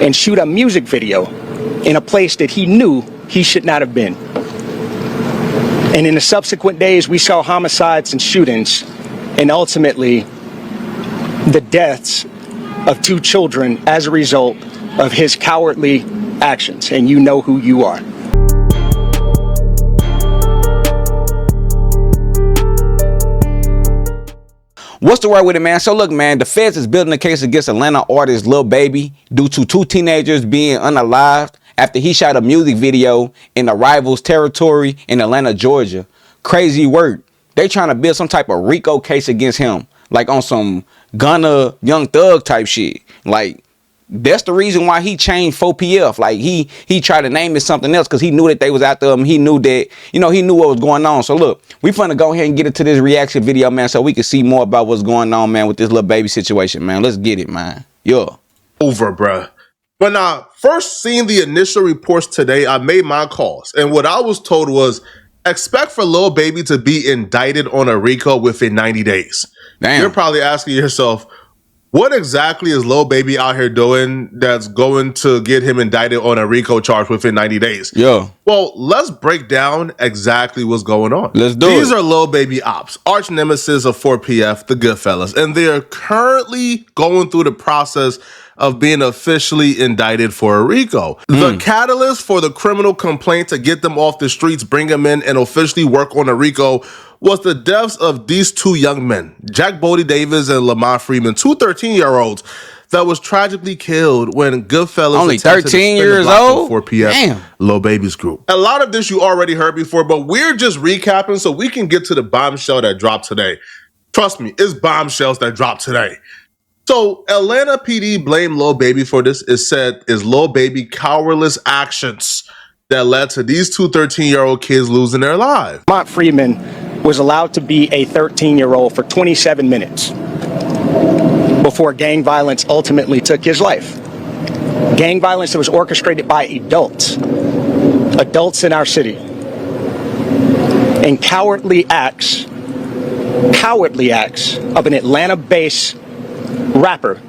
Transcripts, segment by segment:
and shoot a music video in a place that he knew he should not have been. And in the subsequent days, we saw homicides and shootings, and ultimately the deaths of 2 children as a result of his cowardly actions. And you know who you are. What's the word with it, man? So look, man, the feds is building a case against Atlanta artist Lil Baby due to 2 teenagers being unalived after he shot a music video in the rivals' territory in Atlanta, Georgia. Crazy work. They trying to build some type of RICO case against him, like on some Gunna Young Thug type shit. Like, that's the reason why he changed 4PF. Like, he tried to name it something else because he knew that they was after him. He knew that, you know, he knew what was going on. So look, we finna go ahead and get into this reaction video, man, so we can see more about what's going on, man, with this Lil Baby situation, man. Let's get it, man. Yeah. Over, bruh. But now, first seeing the initial reports today, I made my calls. And what I was told was, expect for Lil Baby to be indicted on a RICO within 90 days. Damn. You're probably asking yourself, what exactly is Lil Baby out here doing that's going to get him indicted on a RICO charge within 90 days? Yeah. Well, let's break down exactly what's going on. Let's do it. These are Lil Baby ops, arch nemesis of 4PF, the Goodfellas, and they're currently going through the process of being officially indicted for a RICO. The catalyst for the criminal complaint to get them off the streets, bring them in, and officially work on a RICO was the deaths of these 2 young men, Jack Bodie Davis and Lamont Freeman, 2 13-year-olds that was tragically killed when Goodfellas only 13 years old? 4PF, Damn. Lil Baby's group. A lot of this you already heard before, but we're just recapping so we can get to the bombshell that dropped today. Trust me, it's bombshells that dropped today. So Atlanta PD blamed Lil Baby for this. It said is Lil Baby cowardless actions that led to these 2 13-year-old kids losing their lives. Lamont Freeman was allowed to be a 13-year-old for 27 minutes before gang violence ultimately took his life. Gang violence that was orchestrated by adults in our city. And cowardly acts of an Atlanta-based rapper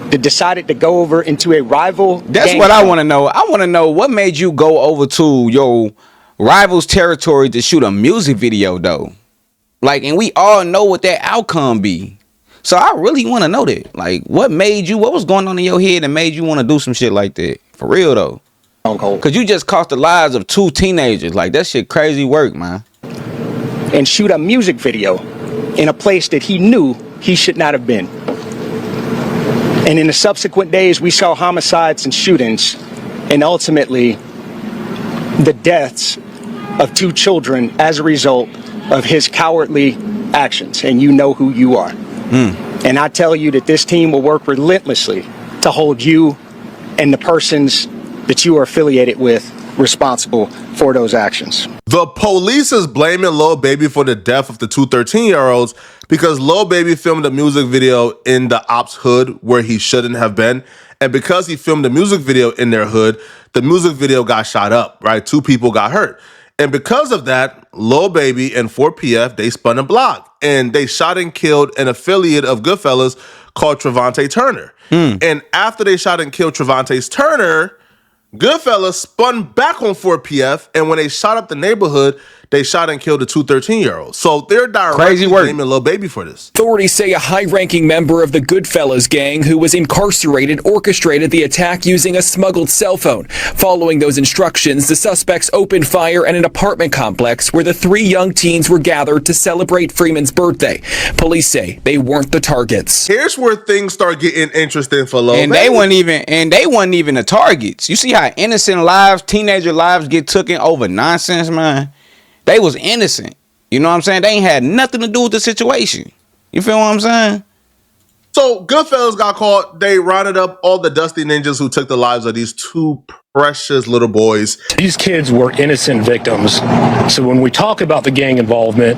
that decided to go over into a rival. That's what I want to know. I want to know what made you go over to your rival's territory to shoot a music video, though. Like, and we all know what that outcome be. So I really want to know that. Like, what was going on in your head and made you want to do some shit like that? For real, though. Because you just cost the lives of 2 teenagers. Like, that shit crazy work, man. And shoot a music video in a place that he knew he should not have been. And in the subsequent days, we saw homicides and shootings, and ultimately the deaths of 2 children as a result of his cowardly actions. And you know who you are. And I tell you that this team will work relentlessly to hold you and the persons that you are affiliated with responsible for those actions. The police is blaming Lil Baby for the death of the 2 13-year-olds because Lil Baby filmed a music video in the ops hood where he shouldn't have been. And because he filmed a music video in their hood, the music video got shot up, right? 2 people got hurt. And because of that, Lil Baby and 4PF, they spun a block. And they shot and killed an affiliate of Goodfellas called Trevante Turner. And after they shot and killed Trevante Turner, Goodfellas spun back on 4PF, and when they shot up the neighborhood, they shot and killed the 2 13-year-olds. So they're directly blaming Lil Baby for this. Authorities say a high-ranking member of the Goodfellas gang who was incarcerated orchestrated the attack using a smuggled cell phone. Following those instructions, the suspects opened fire at an apartment complex where the 3 young teens were gathered to celebrate Freeman's birthday. Police say they weren't the targets. Here's where things start getting interesting for Lil Baby. They weren't even the targets. You see how innocent lives, teenager lives get taken over nonsense, man? They was innocent. You know what I'm saying? They ain't had nothing to do with the situation. You feel what I'm saying? So Goodfellas got caught. They rounded up all the dusty ninjas who took the lives of these 2 precious little boys. These kids were innocent victims. So when we talk about the gang involvement,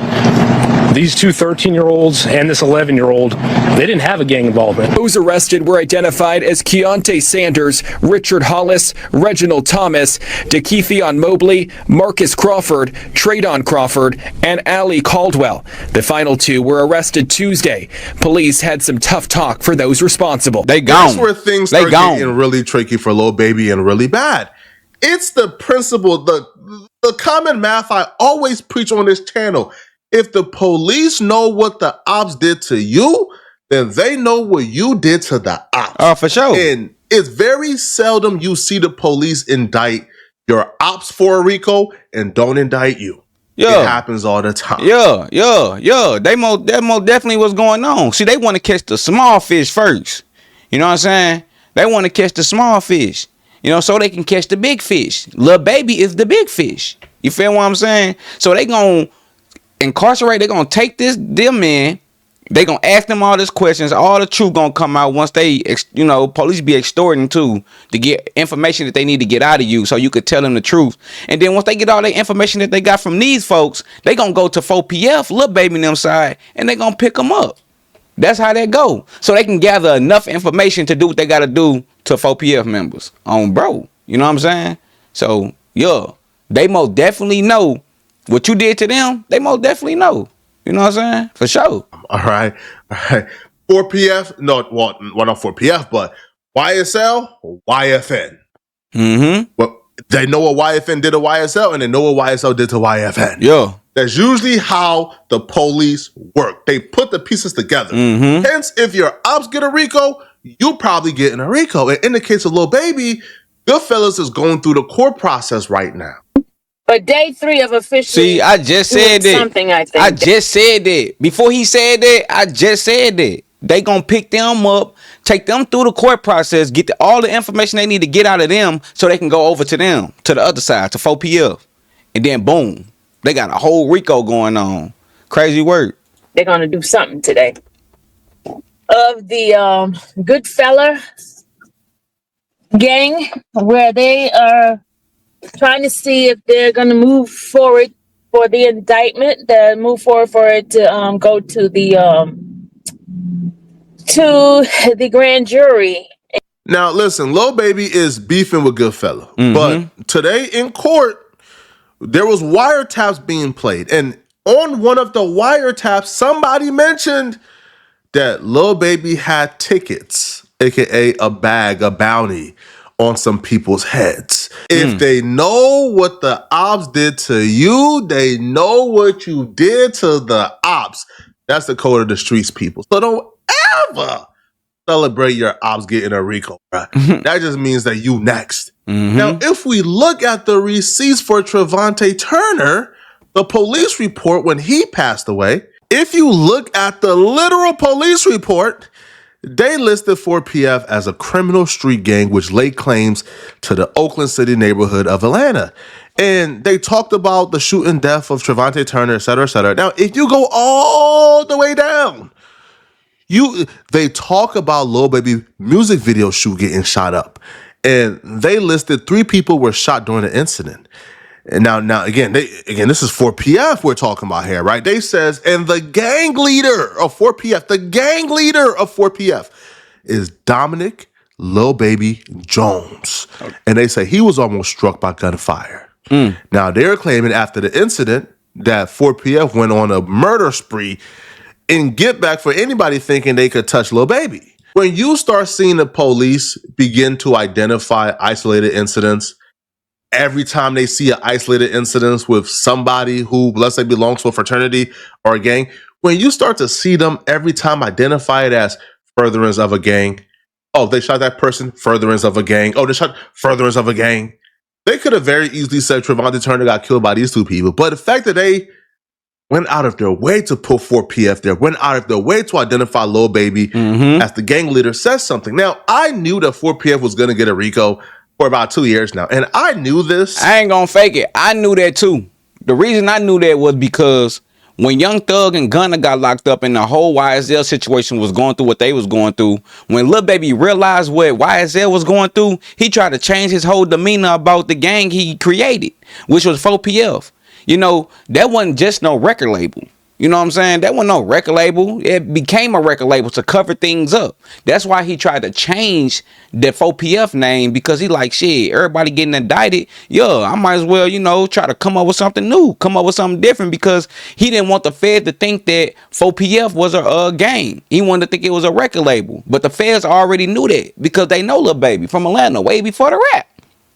These two 13-year-olds and this 11-year-old, they didn't have a gang involvement. Those arrested were identified as Keontae Sanders, Richard Hollis, Reginald Thomas, DeKeithion Mobley, Marcus Crawford, Tradon Crawford, and Ali Caldwell. The final two were arrested Tuesday. Police had some tough talk for those responsible. They gone. That's where things start getting really tricky for Lil Baby and really bad. It's the principle, the common math I always preach on this channel. If the police know what the ops did to you, then they know what you did to the ops. Oh, for sure. And it's very seldom you see the police indict your ops for a RICO and don't indict you. Yeah. It happens all the time. Yeah. That most definitely what's going on. See, they want to catch the small fish first. You know what I'm saying? They want to catch the small fish, you know, so they can catch the big fish. Lil Baby is the big fish. You feel what I'm saying? So they gonna incarcerate, they're gonna take them in, they gonna ask them all these questions, all the truth gonna come out once they, you know, police be extorting too to get information that they need to get out of you so you could tell them the truth. And then once they get all the information that they got from these folks, they gonna go to 4PF, Lil Baby and them side, and they gonna pick them up. That's how that go. So they can gather enough information to do what they gotta do to 4PF members on bro. You know what I'm saying? So yeah, they most definitely know what you did to them. They most definitely know. You know what I'm saying? For sure. All right. 4PF, no, well, not 4PF, but YSL, YFN. Mm-hmm. Well, they know what YFN did to YSL, and they know what YSL did to YFN. Yeah. That's usually how the police work. They put the pieces together. Mm-hmm. Hence, if your ops get a RICO, you probably getting a RICO. And in the case of Lil Baby, Goodfellas is going through the court process right now. But day 3 of officially. See, I just said that. Something I think. I just said that. Before he said that, I just said that. They gonna pick them up, take them through the court process, get all the information they need to get out of them so they can go over to them, to the other side, to 4PF. And then boom, they got a whole RICO going on. Crazy work. They're gonna do something today. Of the Goodfella gang, where they are trying to see if they're going to move forward for the indictment, move forward for it to go to the grand jury. Now, listen, Lil Baby is beefing with Goodfella. Mm-hmm. But today in court, there was wiretaps being played. And on one of the wiretaps, somebody mentioned that Lil Baby had tickets, aka a bag, a bounty, on some people's heads. If they know what the ops did to you, they know what you did to the ops. That's the code of the streets, people. So don't ever celebrate your ops getting a RICO, bruh. That just means that you next. Now, if we look at the receipts for Trevante Turner, the police report when he passed away, if you look at the literal police report, they listed 4PF as a criminal street gang which laid claims to the Oakland City neighborhood of Atlanta. And they talked about the shooting death of Trevante Turner, et cetera, et cetera. Now, if you go all the way down, they talk about Lil Baby music video shoot getting shot up. And they listed 3 people were shot during the incident. And now again, this is 4PF we're talking about here, right? They says, and the gang leader of 4PF is Dominic Lil Baby Jones. Okay. And they say he was almost struck by gunfire. Now they're claiming after the incident that 4PF went on a murder spree and get back for anybody thinking they could touch Lil Baby. When you start seeing the police begin to identify isolated incidents, every time they see an isolated incident with somebody who, let's say, belongs to a fraternity or a gang, when you start to see them every time identify it as furtherance of a gang, oh, they shot that person, furtherance of a gang, oh, they shot furtherance of a gang. They could have very easily said Trevante Turner got killed by these 2 people, but the fact that they went out of their way to put 4PF there, went out of their way to identify Lil Baby as the gang leader says something. Now, I knew that 4PF was going to get a RICO for about 2 years now. And I knew this. I ain't gonna fake it. I knew that too. The reason I knew that was because when Young Thug and Gunna got locked up and the whole YSL situation was going through what they was going through, when Lil Baby realized what YSL was going through, he tried to change his whole demeanor about the gang he created, which was 4PF. You know, that wasn't just no record label. You know what I'm saying? That wasn't no record label. It became a record label to cover things up. That's why he tried to change the 4PF name, because he like, shit, everybody getting indicted. Yo, I might as well, you know, try to come up with something new, come up with something different, because he didn't want the Fed to think that 4PF was a gang. He wanted to think it was a record label. But the Feds already knew that, because they know Lil Baby from Atlanta way before the rap.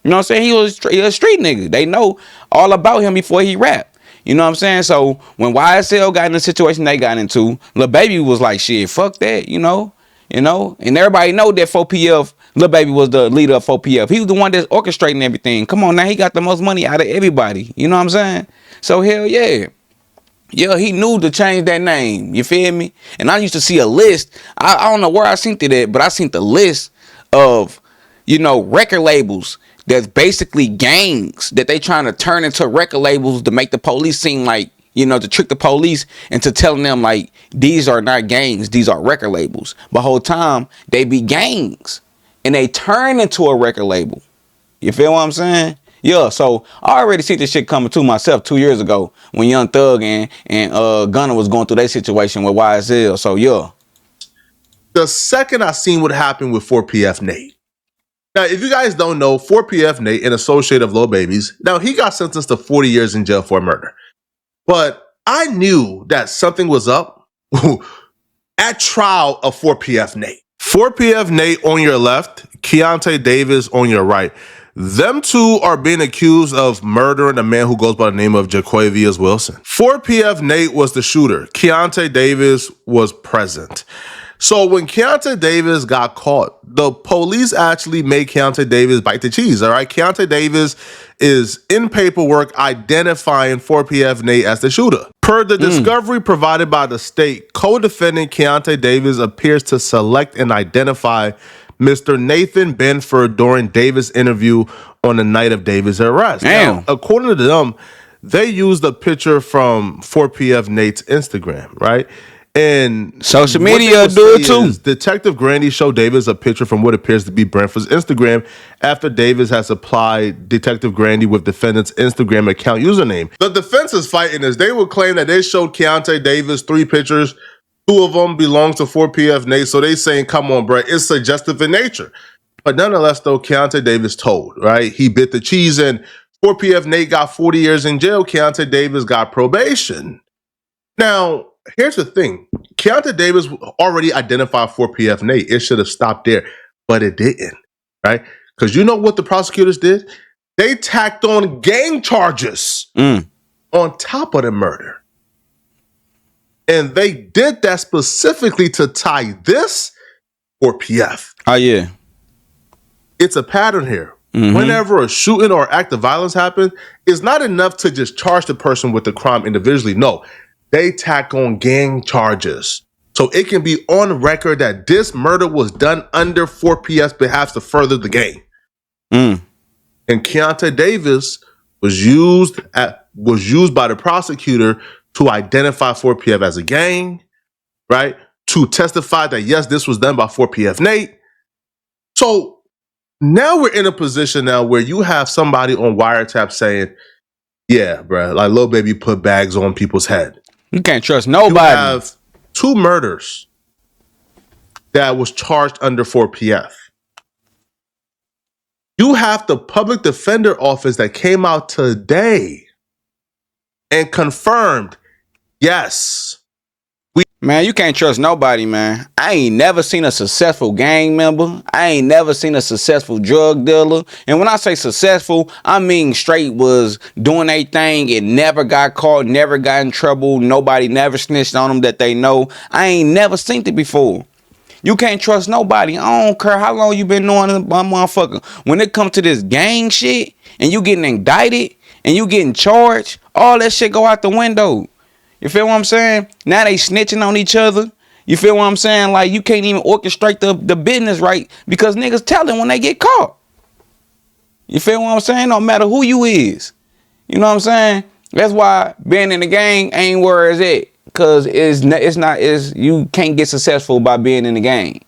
You know what I'm saying? He was a street nigga. They know all about him before he rapped. You know what I'm saying? So when YSL got in the situation they got into, Lil Baby was like, shit, fuck that, you know, and everybody know that 4PF, Lil Baby was the leader of 4PF. He was the one that's orchestrating everything. Come on now, he got the most money out of everybody. You know what I'm saying? So hell yeah. Yeah, he knew to change that name. You feel me? And I used to see a list. I don't know where I seen it at, but I seen the list of, you know, record labels that's basically gangs that they trying to turn into record labels to make the police seem like, you know, to trick the police into telling them like, these are not gangs, these are record labels. But whole time they be gangs and they turn into a record label. You feel what I'm saying? Yeah, so I already see this shit coming to myself 2 years ago when Young Thug and Gunna was going through their situation with YSL. So yeah. The second I seen what happened with 4PF Nate. Now, if you guys don't know, 4PF Nate, an associate of Lil Baby's, now he got sentenced to 40 years in jail for murder. But I knew that something was up at trial of 4PF Nate. 4PF Nate on your left, Keontae Davis on your right. Them two are being accused of murdering a man who goes by the name of Jaquavius Wilson. 4PF Nate was the shooter. Keontae Davis was present. So when Keontae Davis got caught, the police actually made Keontae Davis bite the cheese, all right? Keontae Davis is in paperwork identifying 4PF Nate as the shooter. Per the discovery provided by the state, co-defendant Keontae Davis appears to select and identify Mr. Nathan Benford during Davis' interview on the night of Davis' arrest. Damn. Now, according to them, they used a picture from 4PF Nate's Instagram, right? And social media do it too. Detective Grandy showed Davis a picture from what appears to be Brentford's Instagram after Davis has supplied Detective Grandy with defendant's Instagram account username. The defense is fighting this. They will claim that they showed Keontae Davis 3 pictures. 2 of them belong to 4PF Nate. So they saying, come on, bro, it's suggestive in nature. But nonetheless, though, Keontae Davis told, right? He bit the cheese and 4PF Nate got 40 years in jail. Keontae Davis got probation. Now, here's the thing. Keontae Davis already identified 4PF Nate. It should have stopped there, but it didn't, right? Because you know what the prosecutors did? They tacked on gang charges on top of the murder. And they did that specifically to tie this 4PF. Oh, yeah. It's a pattern here. Whenever a shooting or act of violence happens, it's not enough to just charge the person with the crime individually. No, they tack on gang charges. So it can be on record that this murder was done under 4PF's behalf to further the gang. And Keontae Davis was used by the prosecutor to identify 4PF as a gang, right? To testify that, yes, this was done by 4PF Nate. So now we're in a position now where you have somebody on wiretap saying, yeah, bro, like Lil Baby put bags on people's head. You can't trust nobody. You have 2 murders that was charged under 4PF. You have the public defender office that came out today and confirmed, yes. Man, you can't trust nobody, man. I ain't never seen a successful gang member. I ain't never seen a successful drug dealer. And when I say successful, I mean straight was doing their thing and never got caught, never got in trouble. Nobody never snitched on them that they know. I ain't never seen it before. You can't trust nobody. I don't care how long you been knowing a motherfucker. When it comes to this gang shit and you getting indicted and you getting charged, all that shit go out the window. You feel what I'm saying? Now they snitching on each other. You feel what I'm saying? Like you can't even orchestrate the business right because niggas telling when they get caught. You feel what I'm saying? No matter who you is. You know what I'm saying? That's why being in the gang ain't where it's at. Cause you can't get successful by being in the gang.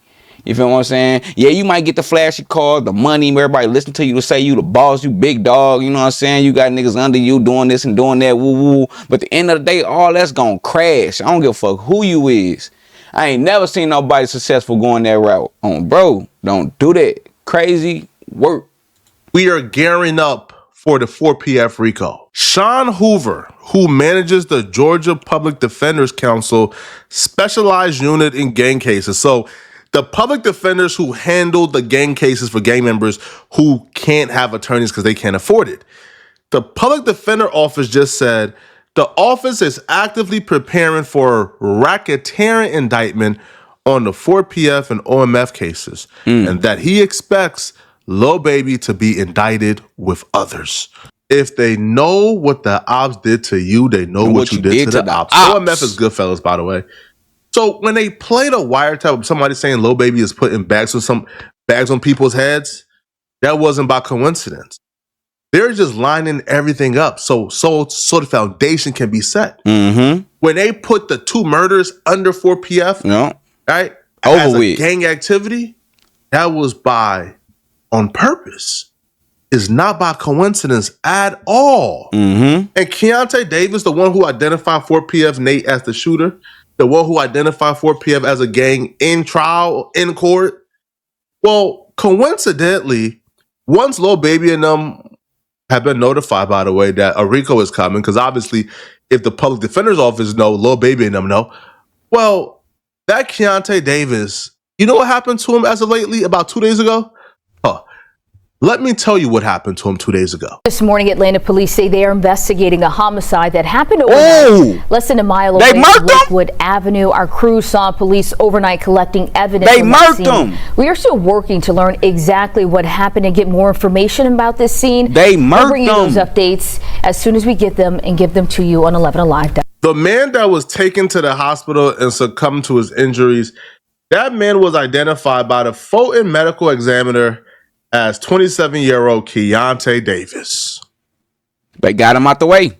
You feel what I'm saying? Yeah, you might get the flashy cars, the money, everybody listen to you to say you the boss, you big dog, you know what I'm saying? You got niggas under you doing this and doing that, woo woo. But at the end of the day, all that's gonna crash. I don't give a fuck who you is. I ain't never seen nobody successful going that route. Bro, don't do that. Crazy work. We are gearing up for the 4PF RICO. Sean Hoover, who manages the Georgia Public Defenders Council specialized unit in gang cases. So the public defenders who handle the gang cases for gang members who can't have attorneys because they can't afford it. The public defender office just said the office is actively preparing for racketeering indictment on the 4PF and OMF cases, and that he expects Lil Baby to be indicted with others. If they know what the ops did to you, they know what you did to the ops. OMF is Goodfellas, by the way. So when they played a wiretap of somebody saying Lil Baby is putting bags on people's heads, that wasn't by coincidence. They're just lining everything up so the foundation can be set. Mm-hmm. When they put the 2 murders under 4PF, right, as a gang activity, that was on purpose. Is not by coincidence at all. Mm-hmm. And Keontae Davis, the one who identified 4PF Nate as the shooter, the one who identified 4PF as a gang in trial, in court. Well, coincidentally, once Lil Baby and them have been notified, by the way, that a RICO is coming, because obviously, if the public defender's office know, Lil Baby and them know. Well, that Keontae Davis, you know what happened to him as of lately, about 2 days ago? Let me tell you what happened to him 2 days ago. This morning, Atlanta police say they are investigating a homicide that happened overnight, less than a mile away from Lakewood Avenue. Our crew saw police overnight collecting evidence. They murked him. We are still working to learn exactly what happened and get more information about this scene. They murked We'll bring you those updates as soon as we get them and give them to you on 11 Alive. The man that was taken to the hospital and succumbed to his injuries, that man was identified by the Fulton medical examiner as 27-year-old Keontae Davis. They got him out the way.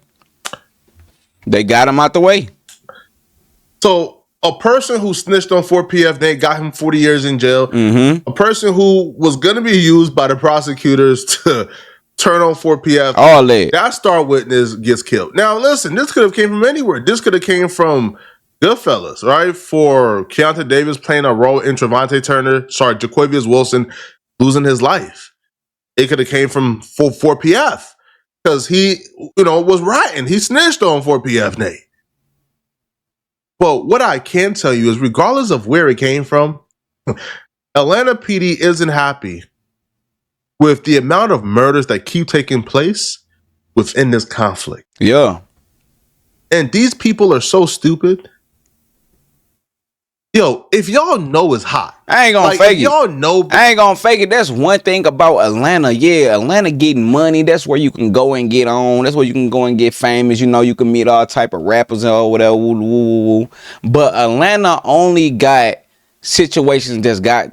So a person who snitched on 4PF, they got him 40 years in jail. Mm-hmm. A person who was going to be used by the prosecutors to turn on 4PF. All that star witness gets killed. Now, listen, this could have came from anywhere. This could have came from Goodfellas, right? For Keontae Davis playing a role in Jaquavius Wilson losing his life. It could have came from 4PF because he, was ratting. He snitched on 4PF Nate. But what I can tell you is, regardless of where it came from, Atlanta PD isn't happy with the amount of murders that keep taking place within this conflict. Yeah. And these people are so stupid. Yo, if y'all know it's hot, I ain't gonna fake it. Y'all know, I ain't gonna fake it. That's one thing about Atlanta. Yeah, Atlanta getting money. That's where you can go and get on. That's where you can go and get famous. You can meet all type of rappers or whatever. Woo, woo, woo. But Atlanta only got situations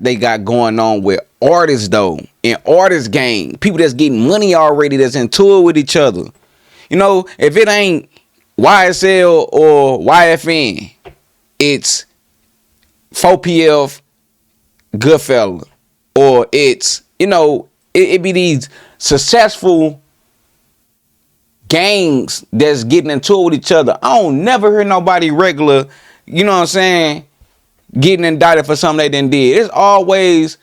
they got going on with artists though, and artist gang. People that's getting money already. That's in tour with each other. If it ain't YSL or YFN, it's 4PF, Goodfella, or it's it be these successful gangs that's getting into it with each other. I don't never hear nobody regular, getting indicted for something they didn't did. It's always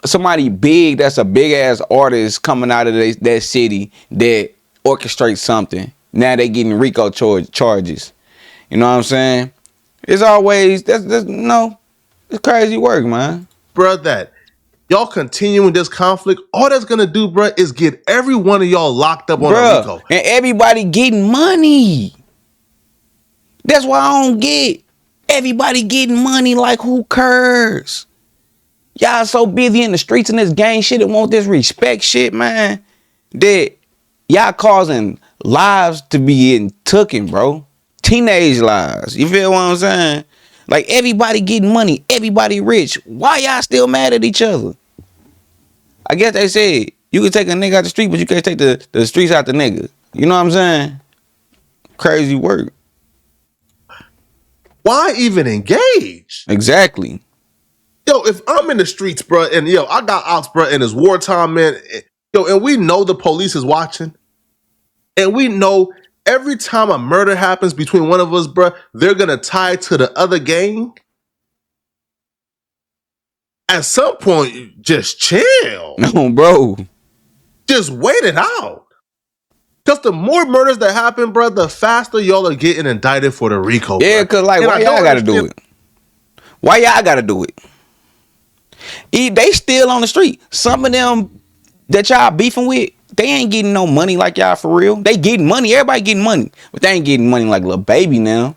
somebody big that's a big ass artist coming out of that city that orchestrates something. Now they getting RICO charges. You know what I'm saying? It's always it's crazy work, man. Bruh, that y'all continuing this conflict, all that's gonna do, bruh, is get every one of y'all locked up on a RICO. And everybody getting money. That's why I don't get everybody getting money. Like, who cares? Y'all so busy in the streets and this gang shit and want this respect shit, man, that y'all causing lives to be getting taken, bro. Teenage lives. You feel what I'm saying? Like, everybody getting money, everybody rich. Why y'all still mad at each other? I guess they said you can take a nigga out the street, but you can't take the streets out the nigga. You know what I'm saying? Crazy work. Why even engage? Exactly. Yo, if I'm in the streets, bro, and yo, I got ops, bro, and it's wartime, man. Yo, and we know the police is watching, and we know every time a murder happens between one of us, bro, they're gonna tie it to the other gang. At some point, just chill. No, bro. Just wait it out. Because the more murders that happen, bro, the faster y'all are getting indicted for the RICO. Yeah, because like, why y'all gotta do it? Why y'all gotta do it? They still on the street. Some of them that y'all beefing with, they ain't getting no money like y'all for real. They getting money. Everybody getting money. But they ain't getting money like Lil Baby now.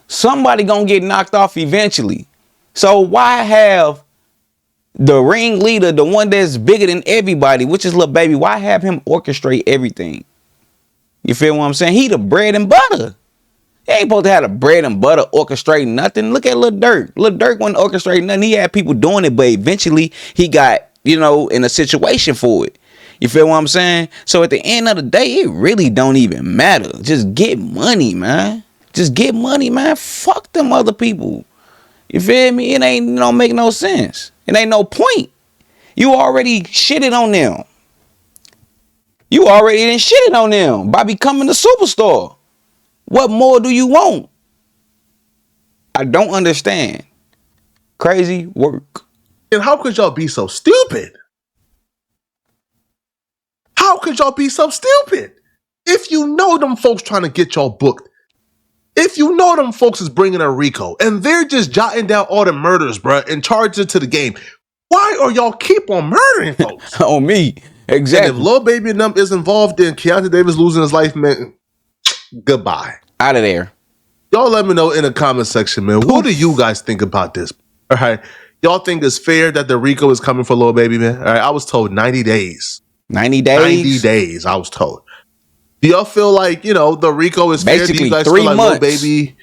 Somebody gonna get knocked off eventually. So why have the ringleader, the one that's bigger than everybody, which is Lil Baby, why have him orchestrate everything? You feel what I'm saying? He the bread and butter. He ain't supposed to have the bread and butter orchestrating nothing. Look at Lil Durk. Lil Durk wasn't orchestrating nothing. He had people doing it, but eventually he got, in a situation for it. You feel what I'm saying? So at the end of the day, it really don't even matter. Just get money, man. Just get money, man. Fuck them other people. You feel me? It ain't don't make no sense. It ain't no point. You already shitted on them. You already done shitted on them by becoming a superstar. What more do you want? I don't understand. Crazy work. And how could y'all be so stupid? How could y'all be so stupid? If you know them folks trying to get y'all booked, if you know them folks is bringing a RICO, and they're just jotting down all the murders, bro, and charging it to the game, why are y'all keep on murdering folks? On me. Exactly. And if Lil Baby and them is involved, then Keontae Davis losing his life, man, goodbye. Out of there. Y'all let me know in the comment section, man. What do you guys think about this? All right. Y'all think it's fair that the RICO is coming for Lil Baby, man? All right. I was told 90 days. 90 days? 90 days, I was told. Do y'all feel like, the RICO is fair? Basically, Do you guys 3 feel like months. Lil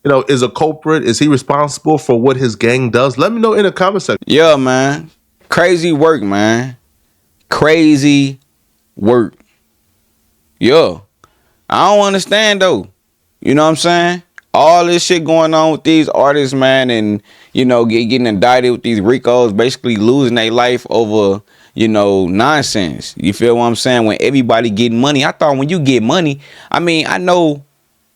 Baby, is a culprit? Is he responsible for what his gang does? Let me know in the comment section. Yeah, man. Crazy work, man. Crazy work. Yeah. I don't understand, though. You know what I'm saying? All this shit going on with these artists, man, and, getting indicted with these RICOs, basically losing their life over, nonsense. You feel what I'm saying? When everybody getting money. I thought when you get money, I know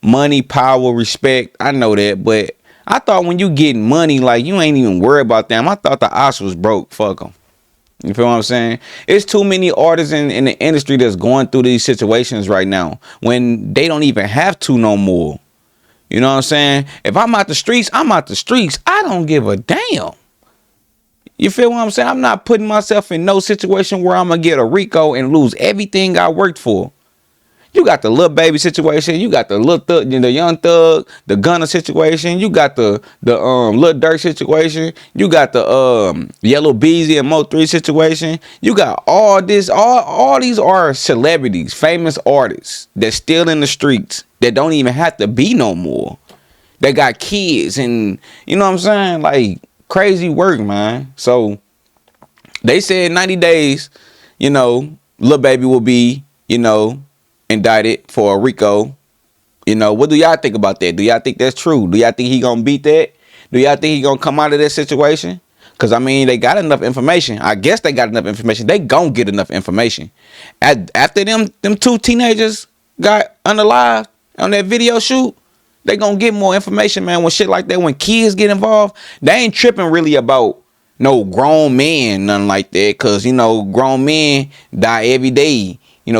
money, power, respect. I know that, but I thought when you getting money, like, you ain't even worried about them. I thought the ops was broke. Fuck them. You feel what I'm saying? It's too many artists in the industry that's going through these situations right now when they don't even have to no more. You know what I'm saying? If I'm out the streets, I'm out the streets. I don't give a damn. You feel what I'm saying? I'm not putting myself in no situation where I'm going to get a RICO and lose everything I worked for. You got the Lil Baby situation. You got the Lil Thug, the Young Thug, the Gunna situation. You got the Lil Durk situation. You got the Yellow Beezy and Mo3 situation. You got all this. All these are celebrities, famous artists that's still in the streets that don't even have to be no more. They got kids and you know what I'm saying? Like crazy work, man. So they said 90 days, Lil Baby will be, indicted for a RICO. What do y'all think about that? Do y'all think that's true? Do y'all think he gonna beat that? Do y'all think he gonna come out of that situation? Because they got enough information. I guess they got enough information. They gonna get enough information. After them 2 teenagers got unalived on that video shoot, they gonna get more information, man. When shit like that, when kids get involved, they ain't tripping really about no grown men, nothing like that. Because grown men die every day.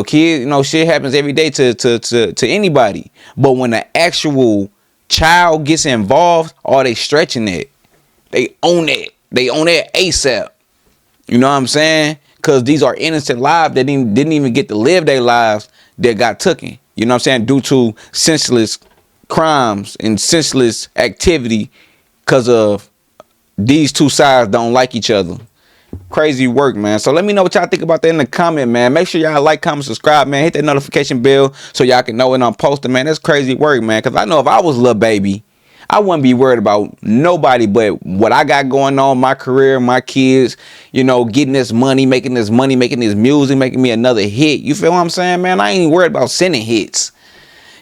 Kids, shit happens every day to anybody. But when an actual child gets involved, they stretching it. They own it. They own it ASAP. You know what I'm saying? Because these are innocent lives that didn't even get to live their lives that got taken. You know what I'm saying? Due to senseless crimes and senseless activity because of these two sides don't like each other. Crazy work, man. So let me know what y'all think about that in the comment, man. Make sure y'all like, comment, subscribe, man. Hit that notification bell so y'all can know when I'm posting, man. That's crazy work, man. Because I know if I was Lil Baby, I wouldn't be worried about nobody but what I got going on, my career, my kids, getting this money, making this music, making me another hit. You feel what I'm saying, man? I ain't even worried about sending hits.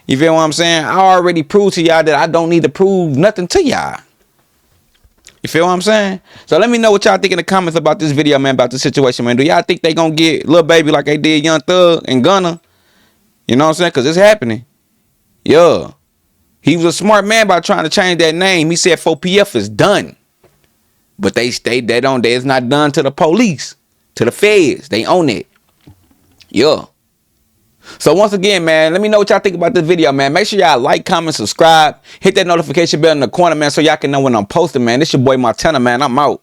You feel what I'm saying? I already proved to y'all that I don't need to prove nothing to y'all. You feel what I'm saying? So let me know what y'all think in the comments about this video, man, about the situation, man. Do y'all think they gonna get Lil Baby like they did Young Thug and Gunna? You know what I'm saying? Because it's happening. Yeah. He was a smart man by trying to change that name. He said 4PF is done. But they stayed that on there. It's not done to the police, to the feds. They own it. Yeah. So once again, man, let me know what y'all think about this video, man. Make sure y'all like, comment, subscribe. Hit that notification bell in the corner, man, so y'all can know when I'm posting, man. This your boy Montana, man. I'm out.